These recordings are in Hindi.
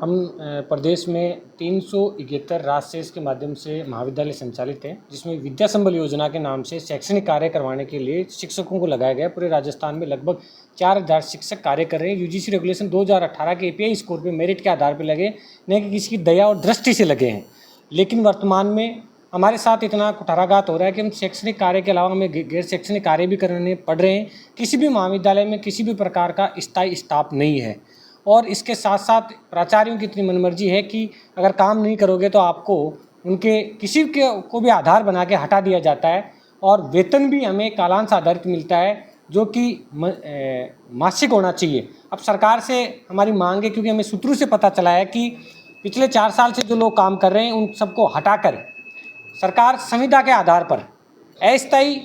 हम प्रदेश में 371 राजशेष के माध्यम से महाविद्यालय संचालित हैं, जिसमें विद्या संबल योजना के नाम से शैक्षणिक कार्य करवाने के लिए शिक्षकों को लगाया गया। पूरे राजस्थान में लगभग 4000 शिक्षक कार्य कर रहे हैं। यूजीसी रेगुलेशन 2018 के एपीआई स्कोर पे मेरिट के आधार पर लगे, न कि किसी की दया और दृष्टि से लगे हैं। लेकिन वर्तमान में हमारे साथ इतना कुठाराघात हो रहा है कि हम शैक्षणिक कार्य के अलावा हमें गैर शैक्षणिक कार्य भी करने पड़ रहे हैं। किसी भी महाविद्यालय में किसी भी प्रकार का स्थायी स्टाफ नहीं है, और इसके साथ साथ प्राचार्यों की इतनी मनमर्जी है कि अगर काम नहीं करोगे तो आपको उनके किसी के को भी आधार बना के हटा दिया जाता है, और वेतन भी हमें कालांश आधारित मिलता है, जो कि मासिक होना चाहिए। अब सरकार से हमारी मांग है, क्योंकि हमें सूत्रों से पता चला है कि पिछले 4 साल से जो लोग काम कर रहे हैं उन सबको हटाकर सरकार संविदा के आधार पर अस्थायी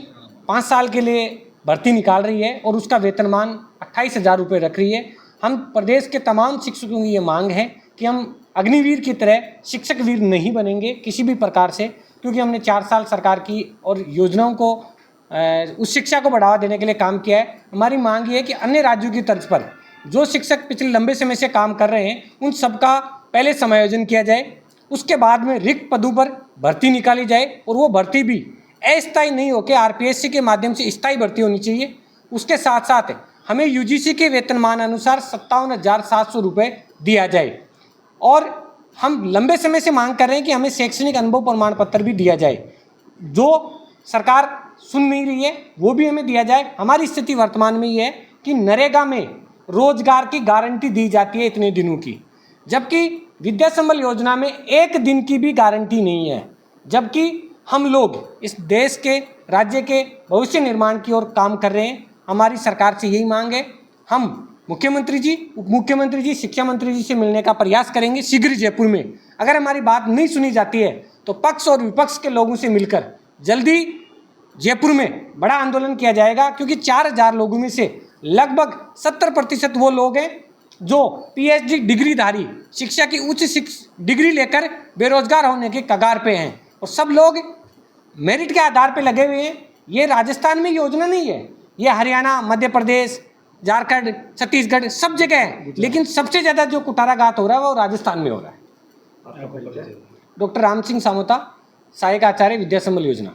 5 साल के लिए भर्ती निकाल रही है, और उसका वेतनमान 28,000 रुपये रख रही है। हम प्रदेश के तमाम शिक्षकों की ये मांग है कि हम अग्निवीर की तरह शिक्षक वीर नहीं बनेंगे किसी भी प्रकार से, क्योंकि हमने 4 साल सरकार की और योजनाओं को उस शिक्षा को बढ़ावा देने के लिए काम किया है। हमारी मांग ये है कि अन्य राज्यों की तर्ज पर जो शिक्षक पिछले लंबे समय से काम कर रहे हैं उन सबका पहले समायोजन किया जाए, उसके बाद में रिक्त पदों पर भर्ती निकाली जाए, और वो भर्ती भी अस्थायी नहीं होकर आरपीएससी के माध्यम से स्थायी भर्ती होनी चाहिए। उसके साथ साथ हमें यूजीसी के वेतनमान अनुसार 57,700 रुपये दिया जाए, और हम लंबे समय से मांग कर रहे हैं कि हमें शैक्षणिक अनुभव प्रमाण पत्र भी दिया जाए। जो सरकार सुन नहीं रही है वो भी हमें दिया जाए। हमारी स्थिति वर्तमान में ये है कि नरेगा में रोजगार की गारंटी दी जाती है इतने दिनों की, जबकि विद्या संबल योजना में 1 दिन की भी गारंटी नहीं है। जबकि हम लोग इस देश के राज्य के भविष्य निर्माण की ओर काम कर रहे हैं। हमारी सरकार से यही मांग है। हम मुख्यमंत्री जी, उप मुख्यमंत्री जी, शिक्षा मंत्री जी से मिलने का प्रयास करेंगे शीघ्र जयपुर में। अगर हमारी बात नहीं सुनी जाती है तो पक्ष और विपक्ष के लोगों से मिलकर जल्दी जयपुर में बड़ा आंदोलन किया जाएगा, क्योंकि 4000 लोगों में से लगभग 70% वो लोग हैं जो पीएचडी डिग्रीधारी शिक्षा की उच्च डिग्री लेकर बेरोजगार होने के कगार पे हैं, और सब लोग मेरिट के आधार पे लगे हुए हैं। ये राजस्थान में योजना नहीं है, ये हरियाणा, मध्य प्रदेश, झारखंड, छत्तीसगढ़ सब जगह है, लेकिन सबसे ज़्यादा जो कुठाराघात हो रहा है वो राजस्थान में हो रहा है। डॉक्टर राम सिंह सामोता, सहायक आचार्य, विद्या संबल योजना।